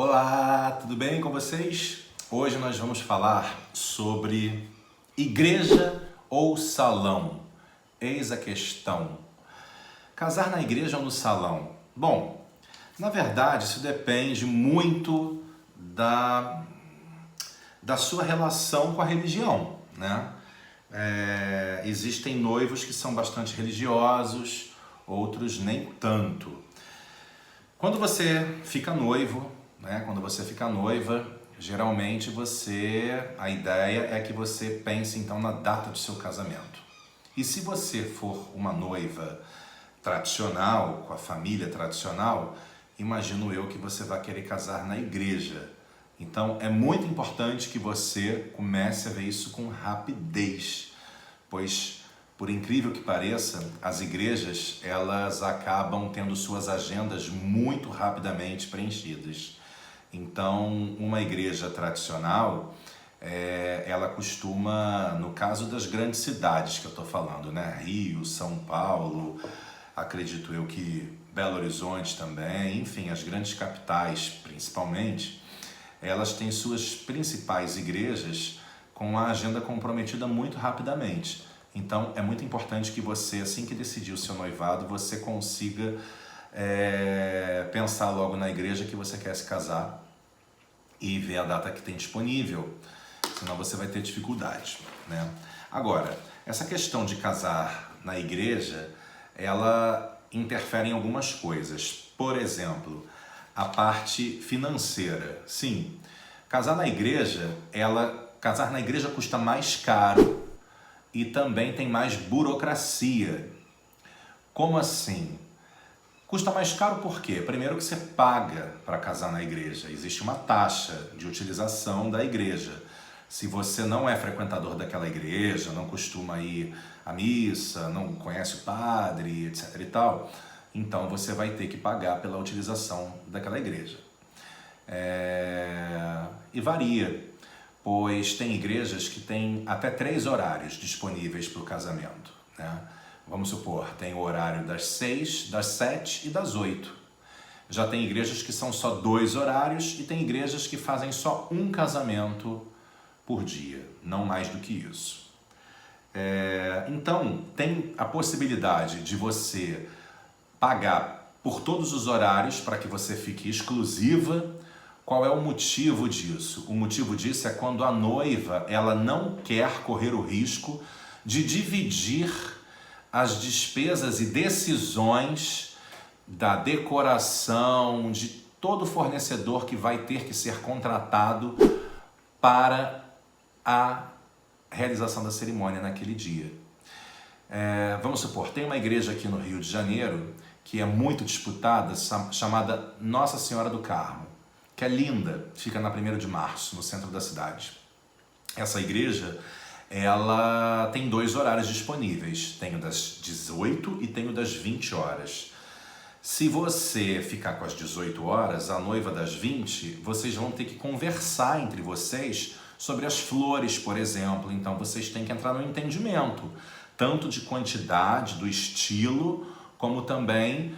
Olá, tudo bem com vocês? Hoje nós vamos falar sobre igreja ou salão. Eis a questão. Casar na igreja ou no salão? Bom, na verdade isso depende muito da sua relação com a religião, né? Existem noivos que são bastante religiosos, outros nem tanto. Quando você fica noivo, né? Quando você fica noiva, geralmente a ideia é que você pense então na data do seu casamento. E se você for uma noiva tradicional, com a família tradicional, imagino eu que você vai querer casar na igreja. Então é muito importante que você comece a ver isso com rapidez, pois por incrível que pareça, as igrejas elas acabam tendo suas agendas muito rapidamente preenchidas. Então, uma igreja tradicional, ela costuma, no caso das grandes cidades que eu estou falando, né? Rio, São Paulo, acredito eu que Belo Horizonte também, enfim, as grandes capitais principalmente, elas têm suas principais igrejas com a agenda comprometida muito rapidamente. Então, é muito importante que você, assim que decidir o seu noivado, você consiga pensar logo na igreja que você quer se casar e ver a data que tem disponível, senão você vai ter dificuldade, né? Agora, essa questão de casar na igreja, ela interfere em algumas coisas. Por exemplo, a parte financeira. Sim, casar na igreja custa mais caro e também tem mais burocracia. Como assim? Custa mais caro por quê? Primeiro que você paga para casar na igreja. Existe uma taxa de utilização da igreja. Se você não é frequentador daquela igreja, não costuma ir à missa, não conhece o padre, etc e tal, então você vai ter que pagar pela utilização daquela igreja. E varia, pois tem igrejas que têm até 3 horários disponíveis para o casamento, né? Vamos supor, tem o horário das 6, das 7 e das 8. Já tem igrejas que são só 2 horários e tem igrejas que fazem só um casamento por dia, não mais do que isso. Então, tem a possibilidade de você pagar por todos os horários para que você fique exclusiva. Qual é o motivo disso? O motivo disso é quando a noiva ela não quer correr o risco de dividir as despesas e decisões da decoração, de todo fornecedor que vai ter que ser contratado para a realização da cerimônia naquele dia. Vamos supor, tem uma igreja aqui no Rio de Janeiro que é muito disputada, chamada Nossa Senhora do Carmo, que é linda, fica na 1º de março, no centro da cidade. Essa igreja ela tem 2 horários disponíveis, tem o das 18 e tem o das 20 horas. Se você ficar com as 18 horas, a noiva das 20, vocês vão ter que conversar entre vocês sobre as flores, por exemplo. Então vocês têm que entrar no entendimento, tanto de quantidade, do estilo, como também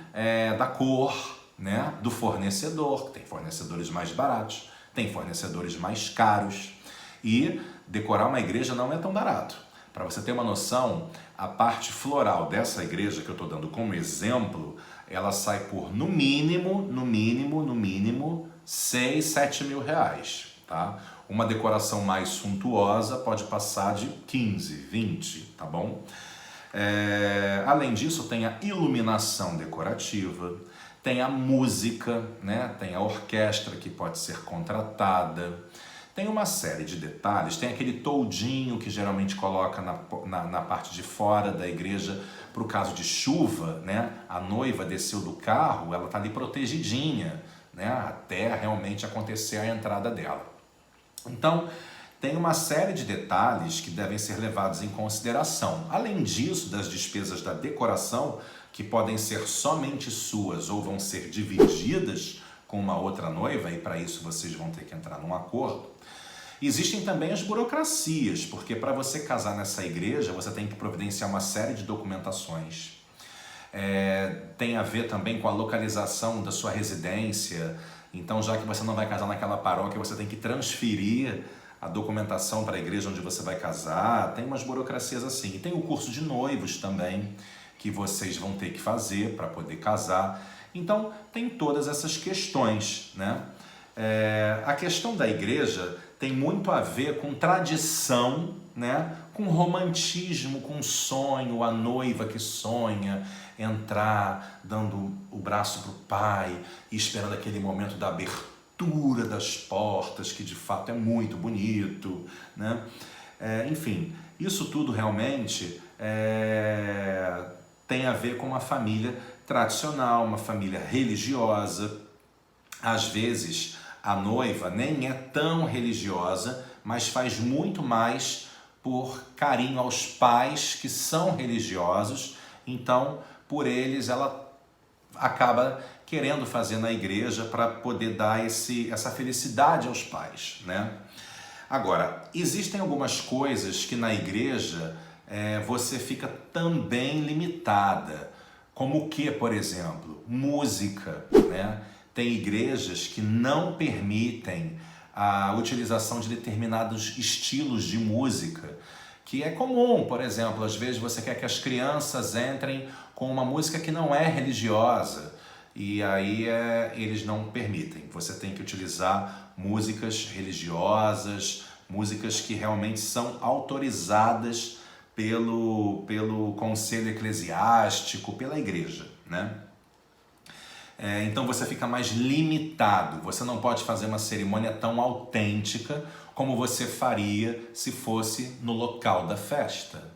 da cor, né? Do fornecedor. Tem fornecedores mais baratos, tem fornecedores mais caros. E decorar uma igreja não é tão barato. Para você ter uma noção, a parte floral dessa igreja que eu estou dando como exemplo, ela sai por no mínimo 6, 7 mil reais, tá? Uma decoração mais suntuosa pode passar de 15, 20, tá bom? Além disso, tem a iluminação decorativa, tem a música, né? Tem a orquestra que pode ser contratada. Tem uma série de detalhes, tem aquele toldinho que geralmente coloca na parte de fora da igreja para o caso de chuva, né? A noiva desceu do carro, ela está ali protegidinha, né? Até realmente acontecer a entrada dela. Então, tem uma série de detalhes que devem ser levados em consideração. Além disso, das despesas da decoração, que podem ser somente suas ou vão ser divididas com uma outra noiva, e para isso vocês vão ter que entrar num acordo. Existem também as burocracias, porque para você casar nessa igreja, você tem que providenciar uma série de documentações. Tem a ver também com a localização da sua residência, Então, já que você não vai casar naquela paróquia, você tem que transferir a documentação para a igreja onde você vai casar. Tem umas burocracias assim. E tem o curso de noivos também, que vocês vão ter que fazer para poder casar. Então, tem todas essas questões, né? A questão da igreja tem muito a ver com tradição, né? Com romantismo, com sonho, a noiva que sonha entrar dando o braço para o pai e esperando aquele momento da abertura das portas, que de fato é muito bonito, né? Enfim, isso tudo realmente tem a ver com uma família tradicional, uma família religiosa. Às vezes a noiva nem é tão religiosa, mas faz muito mais por carinho aos pais que são religiosos, então por eles ela acaba querendo fazer na igreja para poder dar essa felicidade aos pais, né? Agora, existem algumas coisas que na igreja você fica também limitada, como o que, por exemplo? Música, né? Tem igrejas que não permitem a utilização de determinados estilos de música, que é comum, por exemplo, às vezes você quer que as crianças entrem com uma música que não é religiosa, e aí eles não permitem. Você tem que utilizar músicas religiosas, músicas que realmente são autorizadas pelo conselho eclesiástico, pela igreja, né? Então você fica mais limitado, você não pode fazer uma cerimônia tão autêntica como você faria se fosse no local da festa.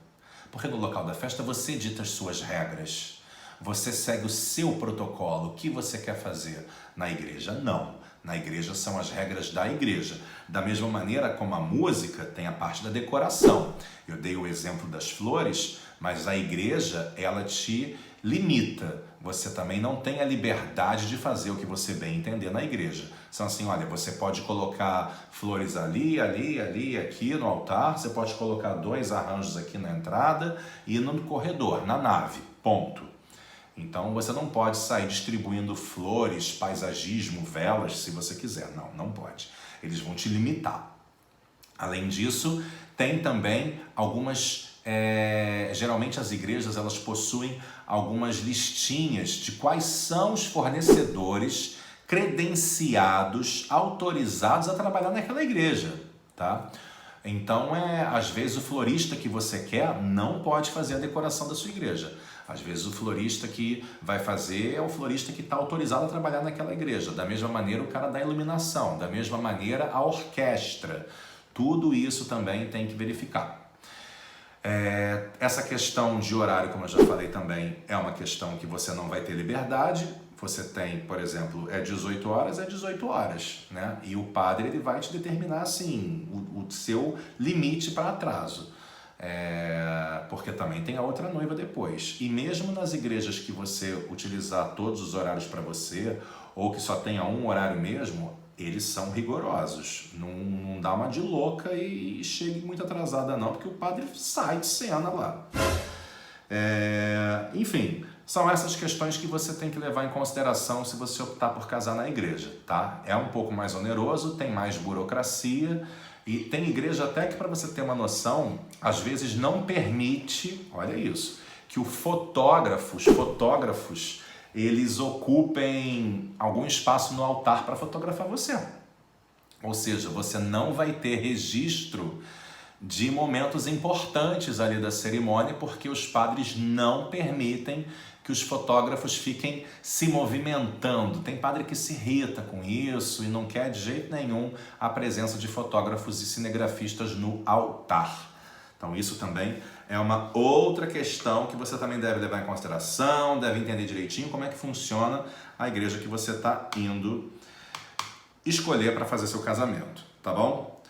Porque no local da festa você dita as suas regras, você segue o seu protocolo, o que você quer fazer. Na igreja, não. Na igreja são as regras da igreja. Da mesma maneira como a música tem a parte da decoração. Eu dei o exemplo das flores, mas a igreja, ela te limita. Você também não tem a liberdade de fazer o que você bem entender na igreja. São assim, olha, você pode colocar flores ali, aqui no altar, você pode colocar 2 arranjos aqui na entrada e no corredor, na nave, ponto. Então você não pode sair distribuindo flores, paisagismo, velas, se você quiser. Não pode. Eles vão te limitar. Além disso, tem também algumas... geralmente as igrejas elas possuem algumas listinhas de quais são os fornecedores credenciados, autorizados a trabalhar naquela igreja, tá? Então, às vezes o florista que você quer não pode fazer a decoração da sua igreja. Às vezes o florista que vai fazer é o florista que está autorizado a trabalhar naquela igreja. Da mesma maneira o cara da iluminação, da mesma maneira a orquestra. Tudo isso também tem que verificar. Essa questão de horário, como eu já falei também, é uma questão que você não vai ter liberdade. Você tem, por exemplo, 18 horas, né? E o padre ele vai te determinar assim, o seu limite para atraso. Porque também tem a outra noiva depois. E mesmo nas igrejas que você utilizar todos os horários para você, ou que só tenha um horário mesmo, eles são rigorosos. Não dá uma de louca e chegue muito atrasada não, porque o padre sai de cena lá. Enfim, são essas questões que você tem que levar em consideração se você optar por casar na igreja, tá? É um pouco mais oneroso, tem mais burocracia e tem igreja até que, para você ter uma noção, às vezes não permite, olha isso, que os fotógrafos, eles ocupem algum espaço no altar para fotografar você. Ou seja, você não vai ter registro de momentos importantes ali da cerimônia, porque os padres não permitem que os fotógrafos fiquem se movimentando. Tem padre que se irrita com isso e não quer de jeito nenhum a presença de fotógrafos e cinegrafistas no altar. Então isso também é uma outra questão que você também deve levar em consideração, deve entender direitinho como é que funciona a igreja que você está indo escolher para fazer seu casamento, tá bom?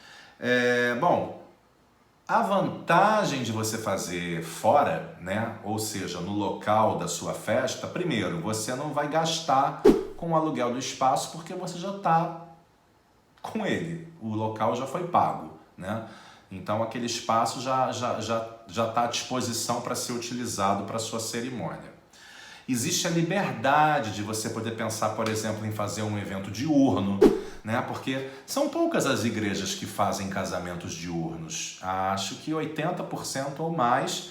A vantagem de você fazer fora, né? Ou seja, no local da sua festa, primeiro, você não vai gastar com o aluguel do espaço porque você já está com ele, o local já foi pago, né? Então aquele espaço já está à disposição para ser utilizado para a sua cerimônia. Existe a liberdade de você poder pensar, por exemplo, em fazer um evento diurno, né? Porque são poucas as igrejas que fazem casamentos diurnos. Acho que 80% ou mais,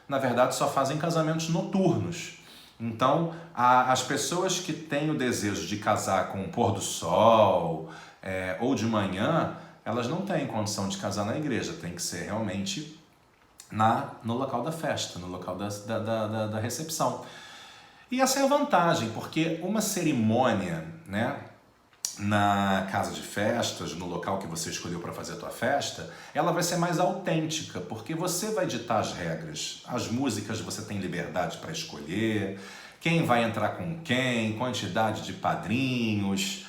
na verdade, só fazem casamentos noturnos. Então, as pessoas que têm o desejo de casar com o pôr do sol ou de manhã, elas não têm condição de casar na igreja, tem que ser realmente no local da festa, no local da recepção. E essa é a vantagem, porque uma cerimônia, né, na casa de festas, no local que você escolheu para fazer a tua festa, ela vai ser mais autêntica, porque você vai ditar as regras. As músicas você tem liberdade para escolher, quem vai entrar com quem, quantidade de padrinhos,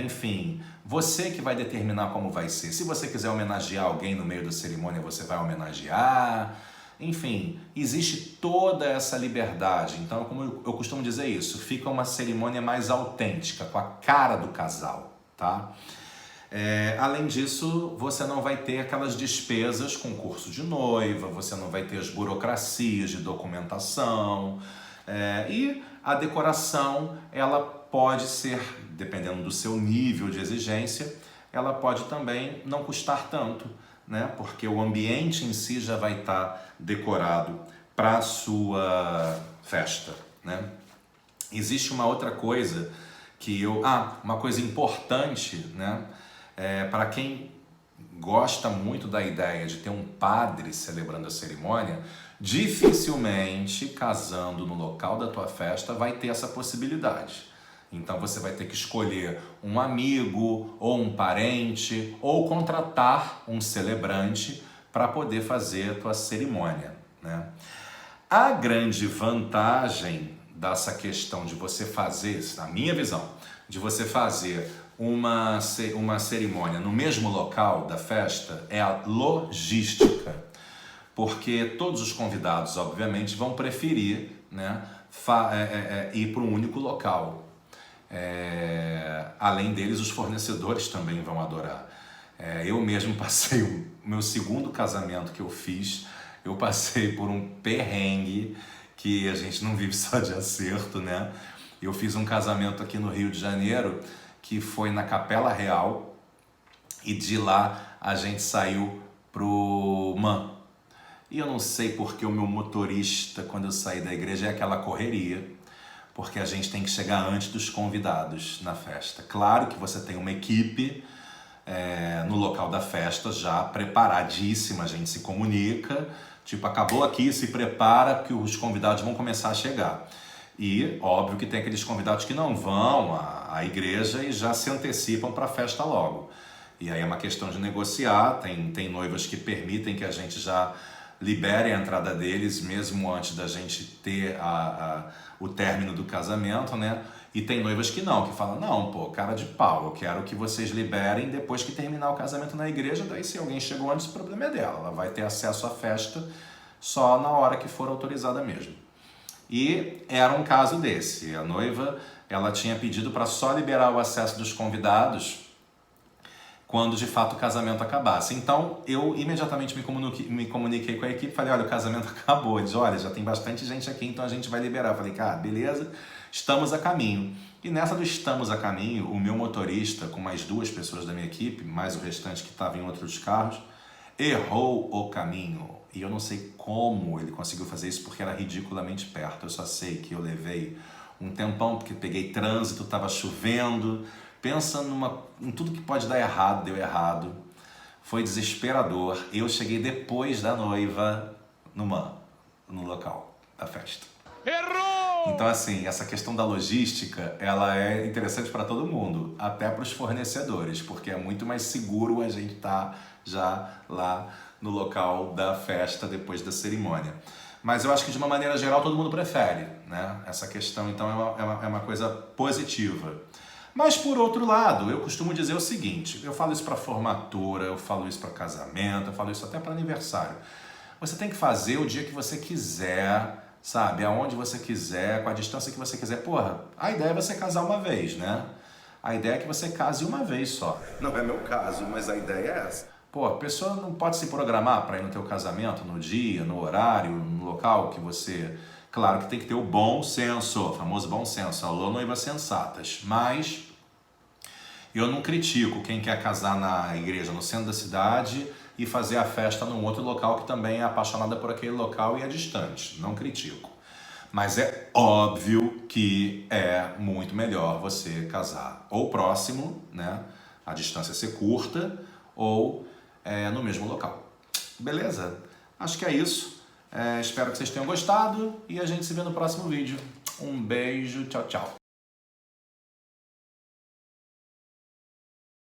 enfim, você que vai determinar como vai ser. Se você quiser homenagear alguém no meio da cerimônia, você vai homenagear. Enfim, existe toda essa liberdade. Então, como eu costumo dizer isso, fica uma cerimônia mais autêntica, com a cara do casal, tá? Além disso, você não vai ter aquelas despesas com curso de noiva, você não vai ter as burocracias de documentação, e a decoração, ela pode ser, dependendo do seu nível de exigência, ela pode também não custar tanto, né? Porque o ambiente em si já vai estar decorado para a sua festa, né? Existe uma outra coisa uma coisa importante, né? Para quem gosta muito da ideia de ter um padre celebrando a cerimônia, dificilmente casando no local da tua festa vai ter essa possibilidade. Então você vai ter que escolher um amigo ou um parente ou contratar um celebrante para poder fazer a tua cerimônia, né? A grande vantagem dessa questão de você fazer, na minha visão, de você fazer uma cerimônia no mesmo local da festa é a logística, porque todos os convidados, obviamente, vão preferir, né, ir para um único local. Além deles, os fornecedores também vão adorar. Eu mesmo passei o meu segundo casamento que eu fiz, eu passei por um perrengue que a gente não vive só de acerto, né? Eu fiz um casamento aqui no Rio de Janeiro que foi na Capela Real e de lá a gente saiu pro MAN. E eu não sei porque o meu motorista, quando eu saí da igreja, é aquela correria, porque a gente tem que chegar antes dos convidados na festa. Claro que você tem uma equipe no local da festa já preparadíssima, a gente se comunica, tipo, acabou aqui, se prepara que os convidados vão começar a chegar. E óbvio que tem aqueles convidados que não vão à igreja e já se antecipam para a festa logo. E aí é uma questão de negociar, tem noivas que permitem que a gente já libere a entrada deles, mesmo antes da gente ter o término do casamento, né? E tem noivas que não, que falam, não, pô, cara de pau, eu quero que vocês liberem depois que terminar o casamento na igreja, daí se alguém chegou antes, o problema é dela, ela vai ter acesso à festa só na hora que for autorizada mesmo. E era um caso desse, a noiva, ela tinha pedido para só liberar o acesso dos convidados quando de fato o casamento acabasse. Então eu imediatamente me comuniquei com a equipe, falei, olha, o casamento acabou. Eles, olha, já tem bastante gente aqui, então a gente vai liberar. Eu falei, cara, beleza, estamos a caminho. E nessa do estamos a caminho, o meu motorista, com mais 2 pessoas da minha equipe, mais o restante que estava em outros carros, errou o caminho. E eu não sei como ele conseguiu fazer isso, porque era ridiculamente perto. Eu só sei que eu levei um tempão, porque peguei trânsito, estava chovendo. Pensa em tudo que pode dar errado, deu errado. Foi desesperador. Eu cheguei depois da noiva no local da festa. Errou! Então, assim, essa questão da logística, ela é interessante para todo mundo, até para os fornecedores, porque é muito mais seguro a gente estar já lá no local da festa depois da cerimônia. Mas eu acho que de uma maneira geral todo mundo prefere, né? Essa questão, então, é uma coisa positiva. Mas, por outro lado, eu costumo dizer o seguinte, eu falo isso para formatura, eu falo isso para casamento, eu falo isso até para aniversário. Você tem que fazer o dia que você quiser, sabe? Aonde você quiser, com a distância que você quiser. Porra, a ideia é você casar uma vez, né? A ideia é que você case uma vez só. Não é meu caso, mas a ideia é essa. Pô, a pessoa não pode se programar para ir no teu casamento, no dia, no horário, no local que você Claro que tem que ter o bom senso, o famoso bom senso, alô noivas sensatas, mas eu não critico quem quer casar na igreja no centro da cidade e fazer a festa num outro local que também é apaixonada por aquele local e é distante, não critico. Mas é óbvio que é muito melhor você casar ou próximo, né? A distância ser curta, ou no mesmo local. Beleza? Acho que é isso. Espero que vocês tenham gostado e a gente se vê no próximo vídeo. Um beijo, tchau, tchau.